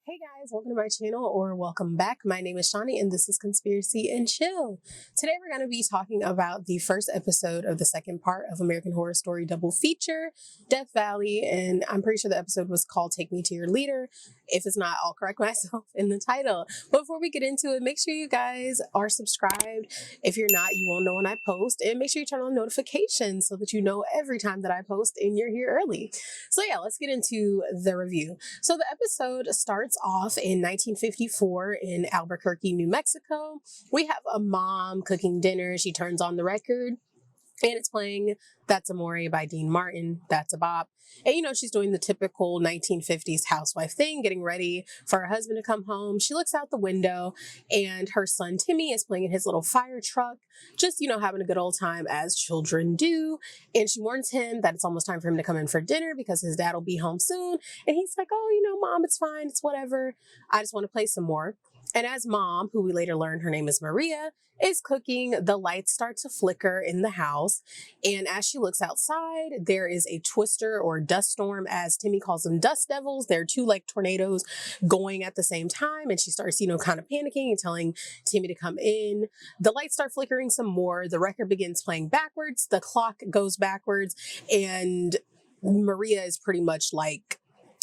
Hey guys, welcome to my channel or welcome back. My name is Shawnee and this is Conspiracy and Chill. Today we're going to be talking about the first episode of the second part of American Horror Story double feature, Death Valley, and I'm pretty sure the episode was called Take Me to Your Leader. If it's not, I'll correct myself in the title. But before we get into it, make sure you guys are subscribed. If you're not, you won't know when I post, and make sure you turn on notifications so that you know every time that I post and you're here early. So yeah, let's get into the review. So the episode starts off in 1954 in Albuquerque, New Mexico. We have a mom cooking dinner. She turns on the record and it's playing That's Amore by Dean Martin. That's a bop. And she's doing the typical 1950s housewife thing, getting ready for her husband to come home. She looks out the window and her son Timmy is playing in his little fire truck, just, having a good old time as children do. And she warns him that it's almost time for him to come in for dinner because his dad will be home soon. And he's like, oh, Mom, it's fine. It's whatever. I just want to play some more. And as Mom, who we later learn her name is Maria, is cooking, the lights start to flicker in the house. And as she looks outside, there is a twister or dust storm, as Timmy calls them, dust devils. They're two like tornadoes going at the same time. And she starts, kind of panicking and telling Timmy to come in. The lights start flickering some more. The record begins playing backwards. The clock goes backwards. And Maria is pretty much like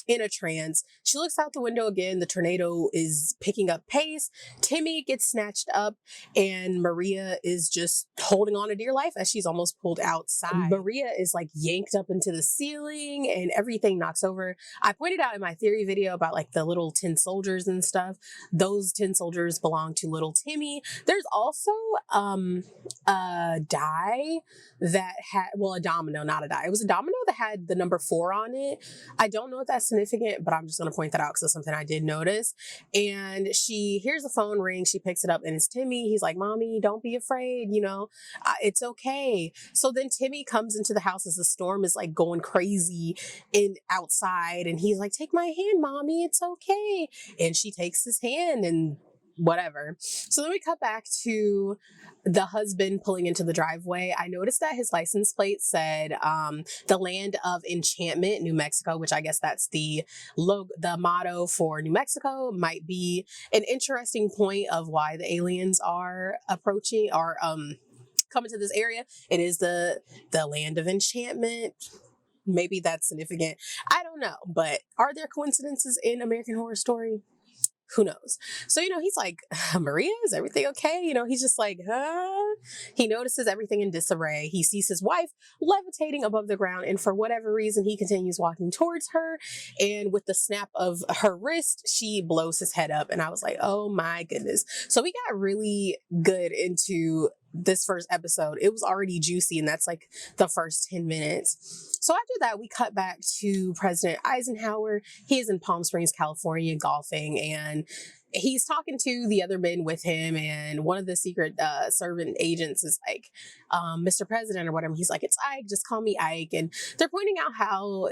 in a trance. She looks out the window again. The tornado is picking up pace. Timmy gets snatched up and Maria is just holding on to dear life as she's almost pulled outside. Maria is like yanked up into the ceiling and everything knocks over. I pointed out in my theory video about like the little tin soldiers and stuff. Those tin soldiers belong to little Timmy. There's also a die that had, well, a domino, not a die. It was a domino that had the number 4 on it. I don't know if that's significant, but I'm just going to point that out because it's something I did notice. And she hears the phone ring. She picks it up and it's Timmy. He's like, Mommy, don't be afraid. It's okay. So then Timmy comes into the house as the storm is like going crazy outside. And he's like, take my hand, Mommy. It's okay. And she takes his hand and whatever. So then we cut back to the husband pulling into the driveway. I noticed that his license plate said the land of enchantment, New Mexico, which I guess that's the motto for New Mexico. Might be an interesting point of why the aliens are approaching or coming to this area. It is the land of enchantment. Maybe that's significant. I don't know, but are there coincidences in American Horror Story? Who knows? So, he's like, Maria, is everything okay? He's just like, huh? He notices everything in disarray. He sees his wife levitating above the ground. And for whatever reason, he continues walking towards her. And with the snap of her wrist, she blows his head up. And I was like, oh my goodness. So we got really good into this first episode. It was already juicy. And that's like the first 10 minutes. So after that, we cut back to President Eisenhower. He is in Palm Springs, California, golfing, and he's talking to the other men with him. And one of the secret servant agents is like, Mr. President or whatever. He's like, it's Ike, just call me Ike. And they're pointing out how,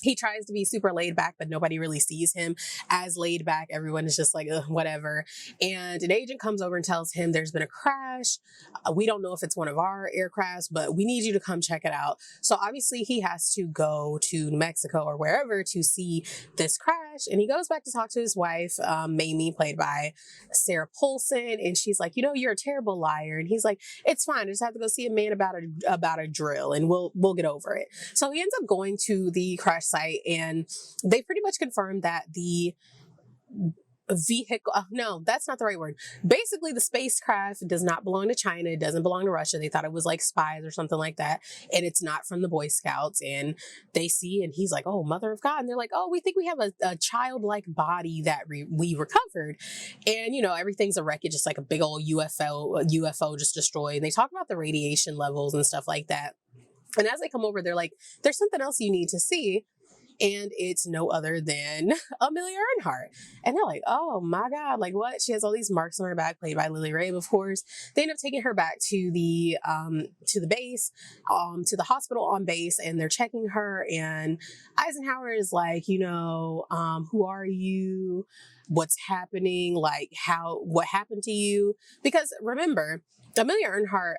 he tries to be super laid back, but nobody really sees him as laid back. Everyone is just like, whatever. And an agent comes over and tells him there's been a crash. We don't know if it's one of our aircrafts, but we need you to come check it out. So obviously he has to go to New Mexico or wherever to see this crash. And he goes back to talk to his wife, Mamie, played by Sarah Paulson. And she's like, you're a terrible liar. And he's like, it's fine. I just have to go see a man about a drill and we'll get over it. So he ends up going to the crash site and they pretty much confirmed that the vehicle, no, that's not the right word. Basically, the spacecraft does not belong to China. It doesn't belong to Russia. They thought it was like spies or something like that. And it's not from the Boy Scouts. And they see, and he's like, oh, mother of God. And they're like, oh, we think we have a childlike body that we recovered. And, everything's a wreckage. It's like a big old UFO just destroyed. And they talk about the radiation levels and stuff like that. And as they come over, they're like, there's something else you need to see. And it's no other than Amelia Earhart. And they're like, oh my God, like what? She has all these marks on her back, played by Lily Rabe, of course. They end up taking her back to the base, to the hospital on base, and they're checking her. And Eisenhower is like, who are you? What's happening? Like what happened to you? Because remember, Amelia Earhart,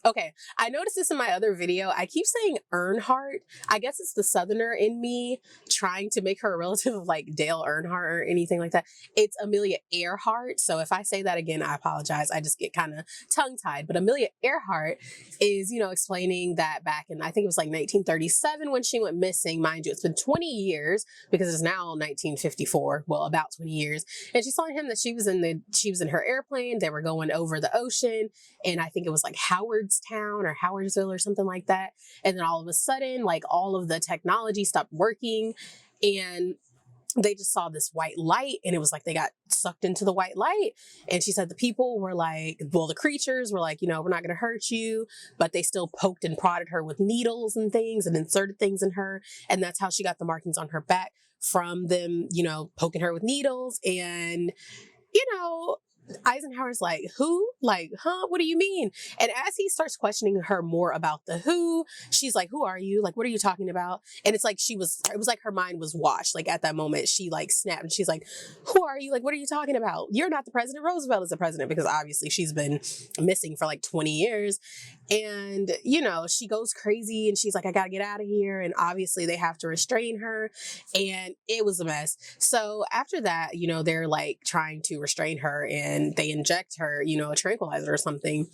Okay, I noticed this in my other video. I keep saying Earnhardt. I guess it's the Southerner in me trying to make her a relative of like Dale Earnhardt or anything like that. It's Amelia Earhart. So if I say that again, I apologize. I just get kind of tongue tied. But Amelia Earhart is, explaining that back in, I think it was like 1937 when she went missing. Mind you, it's been 20 years because it's now 1954. Well, about 20 years. And she's telling him that she was in her airplane. They were going over the ocean. And I think it was like Howardstown or Howardsville or something like that. And then all of a sudden, like all of the technology stopped working and they just saw this white light and it was like they got sucked into the white light. And she said the people were like, well, the creatures were like, we're not going to hurt you, but they still poked and prodded her with needles and things and inserted things in her. And that's how she got the markings on her back from them, poking her with needles. And, Eisenhower's like, who? Like, huh? What do you mean? And as he starts questioning her more about the who, she's like, who are you? Like, what are you talking about? And it's like it was like her mind was washed. Like at that moment, she like snapped and she's like, who are you? Like, what are you talking about? You're not the president. Roosevelt is the president, because obviously she's been missing for like 20 years. And, she goes crazy and she's like, I gotta get out of here. And obviously they have to restrain her. And it was a mess. So after that, they're like trying to restrain her and they inject her, a tranquilizer or something.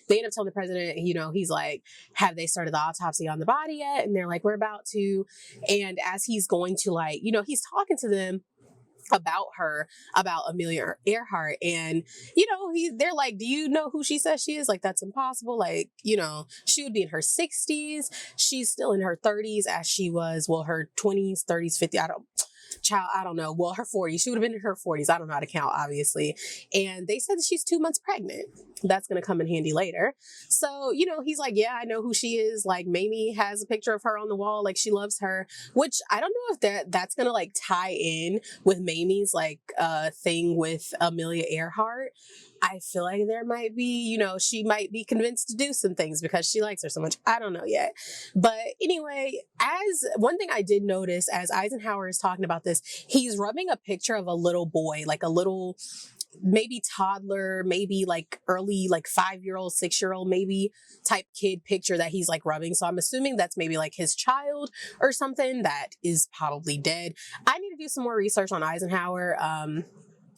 They end up telling the president, he's like, have they started the autopsy on the body yet? And they're like, we're about to. And as he's going to like, he's talking to them about Amelia Earhart, and they're like, do you know who she says she is? Like, that's impossible. Like, she would be in her 60s. She's still in her 30s as she was, well, her 20s, 30s, 50s. I don't know. Well, her 40s. She would have been in her 40s. I don't know how to count, obviously. And they said that she's 2 months pregnant. That's going to come in handy later. So, he's like, yeah, I know who she is. Like, Mamie has a picture of her on the wall. Like, she loves her, which I don't know if that's going to like tie in with Mamie's like thing with Amelia Earhart. I feel like there might be, she might be convinced to do some things because she likes her so much. I don't know yet. But anyway, as one thing I did notice as Eisenhower is talking about this, he's rubbing a picture of a little boy, like a little, maybe toddler, maybe like early, like 5-year-old, 6-year-old, maybe type kid picture that he's like rubbing. So I'm assuming that's maybe like his child or something that is probably dead. I need to do some more research on Eisenhower.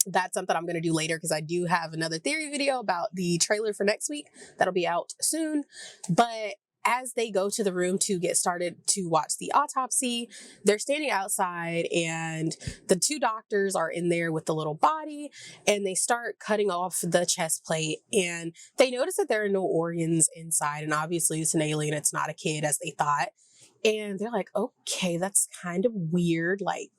That's something I'm going to do later because I do have another theory video about the trailer for next week that'll be out soon. But as they go to the room to get started to watch the autopsy, they're standing outside and the 2 doctors are in there with the little body and they start cutting off the chest plate and they notice that there are no organs inside. And obviously it's an alien. It's not a kid as they thought. And they're like, okay, that's kind of weird. Like,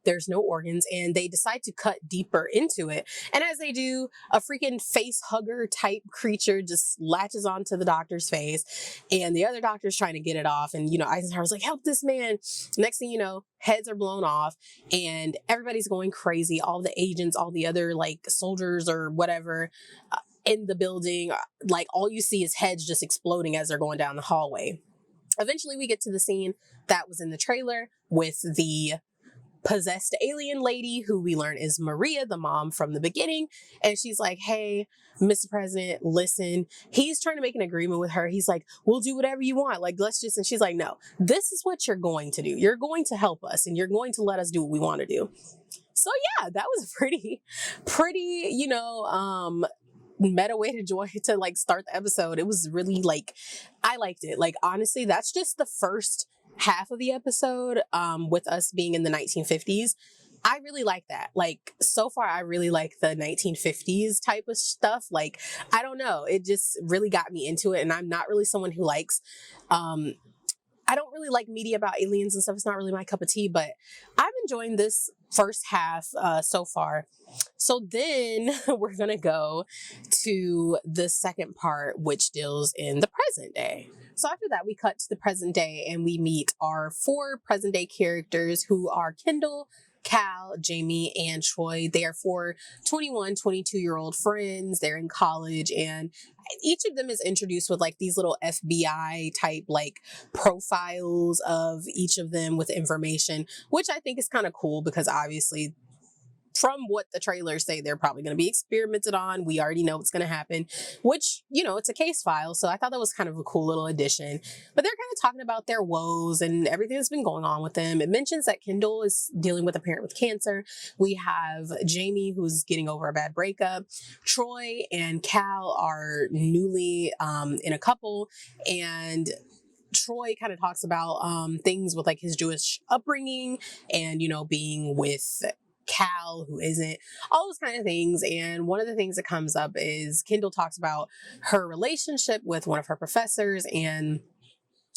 there's no organs, and they decide to cut deeper into it. And as they do, a freaking face hugger type creature just latches onto the doctor's face, and the other doctor's trying to get it off. And, Eisenhower's like, help this man. Next thing you know, heads are blown off and everybody's going crazy. All the agents, all the other like soldiers or whatever in the building, like all you see is heads just exploding as they're going down the hallway. Eventually we get to the scene that was in the trailer with the possessed alien lady, who we learn is Maria, the mom from the beginning. And she's like, hey, Mr. President, listen. He's trying to make an agreement with her. He's like, we'll do whatever you want. Like, let's just, and she's like, no, this is what you're going to do. You're going to help us and you're going to let us do what we want to do. So yeah, that was pretty, meta way to like start the episode. It was really like, I liked it. Like, honestly, that's just the first half of the episode, with us being in the 1950s. I really like that. Like, so far, I really like the 1950s type of stuff. Like, I don't know. It just really got me into it. And I'm not really someone who likes, I don't really like media about aliens and stuff. It's not really my cup of tea, but I'm enjoying this first half so far. So then we're going to go to the second part, which deals in the present day. So after that, we cut to the present day and we meet our 4 present day characters who are Kendall, Cal, Jamie, and Troy. They are 4 21, 22-year-old friends. They're in college, and each of them is introduced with like these little FBI type like profiles of each of them with information, which I think is kind of cool because obviously from what the trailers say, they're probably going to be experimented on. We already know what's going to happen, which, it's a case file. So I thought that was kind of a cool little addition. But they're kind of talking about their woes and everything that's been going on with them. It mentions that Kendall is dealing with a parent with cancer. We have Jamie, who's getting over a bad breakup. Troy and Cal are newly in a couple, and Troy kind of talks about things with like his Jewish upbringing and, being with Cal, who isn't, all those kind of things. And one of the things that comes up is Kendall talks about her relationship with one of her professors, and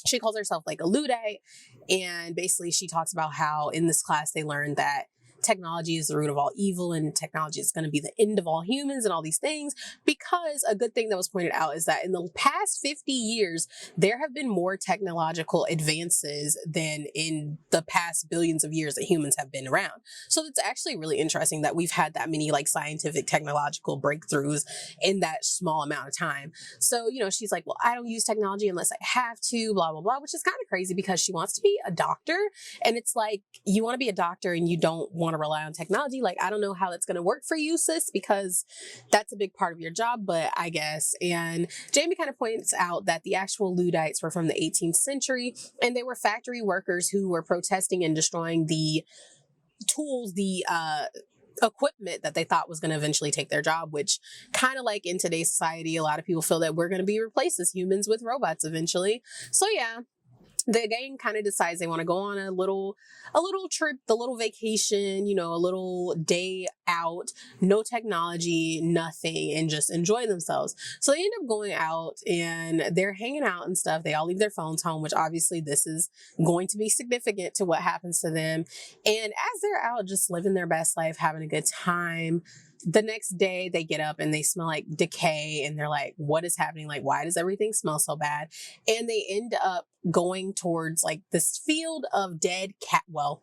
she calls herself like a Luddite. And basically she talks about how in this class they learned that technology is the root of all evil and technology is going to be the end of all humans and all these things, because a good thing that was pointed out is that in the past 50 years, there have been more technological advances than in the past billions of years that humans have been around. So it's actually really interesting that we've had that many like scientific technological breakthroughs in that small amount of time. So, she's like, well, I don't use technology unless I have to, blah, blah, blah, which is kind of crazy because she wants to be a doctor. And it's like, you want to be a doctor and you don't want to rely on technology. Like, I don't know how that's going to work for you, sis, because that's a big part of your job, but I guess. And Jamie kind of points out that the actual Luddites were from the 18th century, and they were factory workers who were protesting and destroying the tools, the equipment that they thought was going to eventually take their job, which kind of like in today's society, a lot of people feel that we're going to be replaced as humans with robots eventually. So yeah, the gang kind of decides they want to go on a little trip, the little vacation, a little day out, no technology, nothing, and just enjoy themselves. So they end up going out and they're hanging out and stuff. They all leave their phones home, which obviously this is going to be significant to what happens to them. And as they're out just living their best life, having a good time, the next day they get up and they smell like decay, and they're like, what is happening? Like, why does everything smell so bad? And they end up going towards like this field of dead cat, well,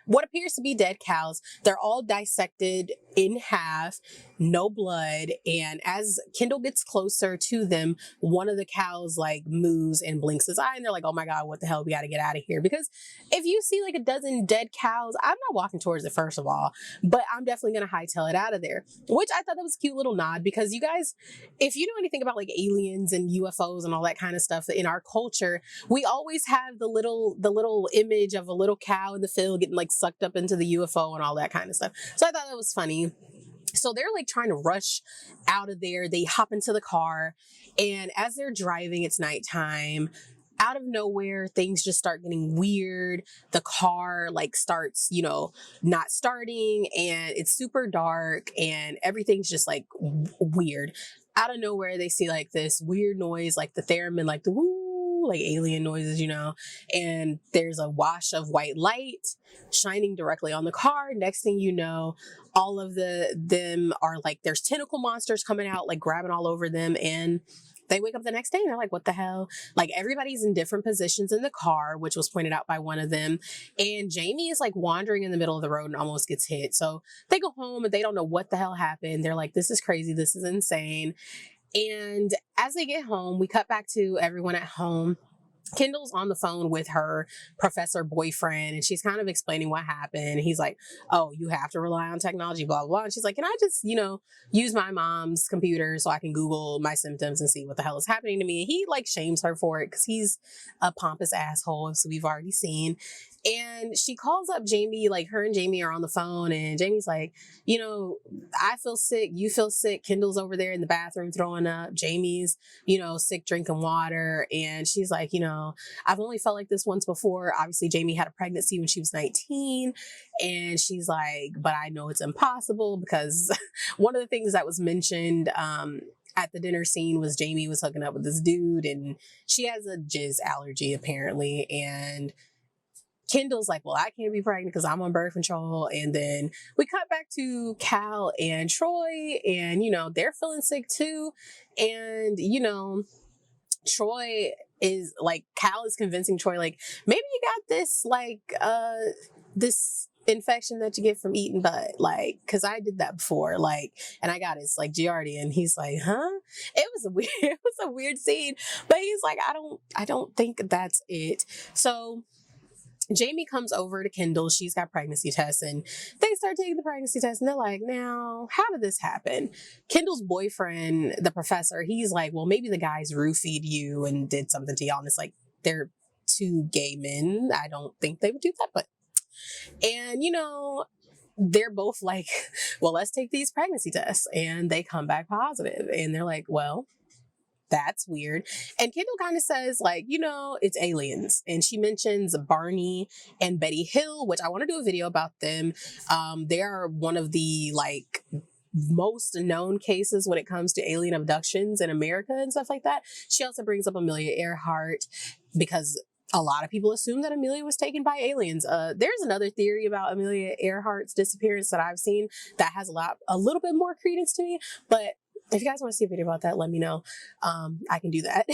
what appears to be dead cows. They're all dissected in half, no blood. And as Kendall gets closer to them, one of the cows like moves and blinks his eye, and they're like, oh my God, what the hell? We got to get out of here. Because if you see like a dozen dead cows, I'm not walking towards it, first of all, but I'm definitely going to hightail it out of there, which I thought that was a cute little nod, because you guys, if you know anything about like aliens and UFOs and all that kind of stuff in our culture, we always have the little image of a little cow in the field getting like sucked up into the UFO and all that kind of stuff. So I thought that was funny. So they're like trying to rush out of there. They hop into the car, and as they're driving, it's nighttime. Out of nowhere, things just start getting weird. The car like starts, not starting, and it's super dark and everything's just like weird. Out of nowhere, they see like this weird noise, like the theremin, like the woo, like alien noises, and there's a wash of white light shining directly on the car. Next thing you know, all of them are like, there's tentacle monsters coming out, like grabbing all over them, and they wake up the next day and they're like, what the hell? Like, everybody's in different positions in the car, which was pointed out by one of them. And Jamie is like wandering in the middle of the road and almost gets hit. So they go home and they don't know what the hell happened. They're like, this is crazy. This is insane. And as they get home, we cut back to everyone at home. Kendall's on the phone with her professor boyfriend, and she's kind of explaining what happened. He's like, oh, you have to rely on technology, blah, blah, blah. And she's like, can I just, use my mom's computer so I can Google my symptoms and see what the hell is happening to me? And he like shames her for it because he's a pompous asshole, so we've already seen. And she calls up Jamie, like her and Jamie are on the phone, and Jamie's like, I feel sick, you feel sick. Kendall's over there in the bathroom throwing up. Jamie's, sick drinking water. And she's like, I've only felt like this once before. Obviously, Jamie had a pregnancy when she was 19. And she's like, but I know it's impossible, because one of the things that was mentioned at the dinner scene was Jamie was hooking up with this dude, and she has a jizz allergy apparently. And Kendall's like, well, I can't be pregnant because I'm on birth control. And then we cut back to Cal and Troy, and, they're feeling sick too. And, Troy is like, Cal is convincing Troy, like, maybe you got this, like, this infection that you get from eating butt, like, because I did that before, like, and I got it's like Giardia. And he's like, huh? It was a weird scene, but he's like, I don't think that's it. So Jamie comes over to Kendall. She's got pregnancy tests, and they start taking the pregnancy test, and they're like, now, how did this happen? Kendall's boyfriend, the professor, he's like, well, maybe the guys roofied you and did something to y'all. And it's like, they're two gay men. I don't think they would do that, but, and they're both like, well, let's take these pregnancy tests. And they come back positive. And they're like, well, that's weird. And Kendall kind of says, like, it's aliens. And she mentions Barney and Betty Hill, which I want to do a video about them. They are one of the most known cases when it comes to alien abductions in America and stuff like that. She also brings up Amelia Earhart because a lot of people assume that Amelia was taken by aliens. There's another theory about Amelia Earhart's disappearance that I've seen that has a little bit more credence to me, but if you guys want to see a video about that, let me know. I can do that.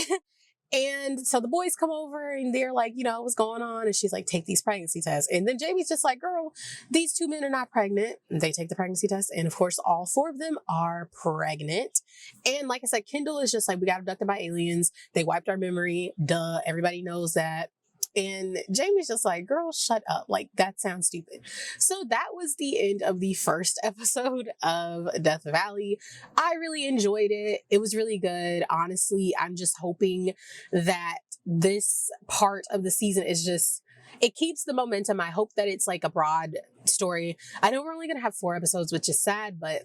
And so the boys come over and they're like, what's going on? And she's like, take these pregnancy tests. And then Jamie's just like, girl, these two men are not pregnant. And they take the pregnancy test. And of course, all four of them are pregnant. And like I said, Kendall is just like, we got abducted by aliens. They wiped our memory. Duh. Everybody knows that. And Jamie's just like, girl, shut up. Like, that sounds stupid. So that was the end of the first episode of Death Valley. I really enjoyed it. It was really good. Honestly, I'm just hoping that this part of the season is it keeps the momentum. I hope that it's like a broad story. I know we're only going to have 4 episodes, which is sad, but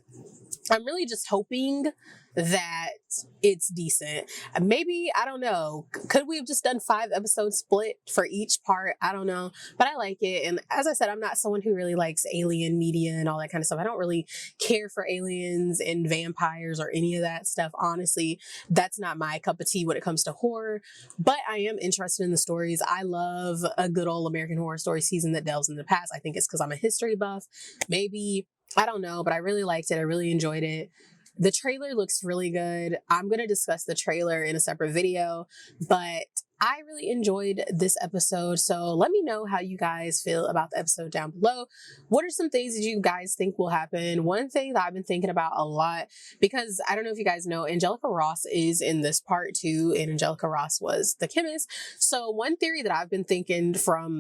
I'm really just hoping that it's decent. Maybe, I don't know, could we have just done 5 episodes split for each part? I don't know, but I like it. And as I said, I'm not someone who really likes alien media and all that kind of stuff. I don't really care for aliens and vampires or any of that stuff. Honestly, that's not my cup of tea when it comes to horror, but I am interested in the stories. I love a good old American Horror Story season that delves in the past. I think it's because I'm a history buff. Maybe, I don't know, but I really liked it. I really enjoyed it. The trailer looks really good. I'm going to discuss the trailer in a separate video, but I really enjoyed this episode. So let me know how you guys feel about the episode down below. What are some things that you guys think will happen? One thing that I've been thinking about a lot, because I don't know if you guys know, Angelica Ross is in this part too, and Angelica Ross was the chemist. So one theory that I've been thinking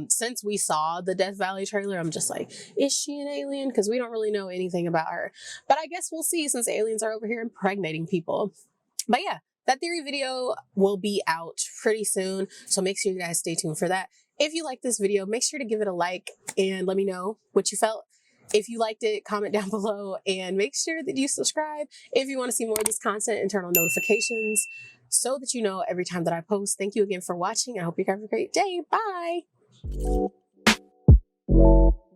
since we saw the Death Valley trailer, I'm just like, is she an alien? Because we don't really know anything about her. But I guess we'll see, since aliens are over here impregnating people. But yeah, that theory video will be out pretty soon, so make sure you guys stay tuned for that. If you like this video, make sure to give it a like and let me know what you felt. If you liked it, comment down below, and make sure that you subscribe if you want to see more of this content and turn on notifications so that you know every time that I post. Thank you again for watching. I hope you guys have a great day. Bye!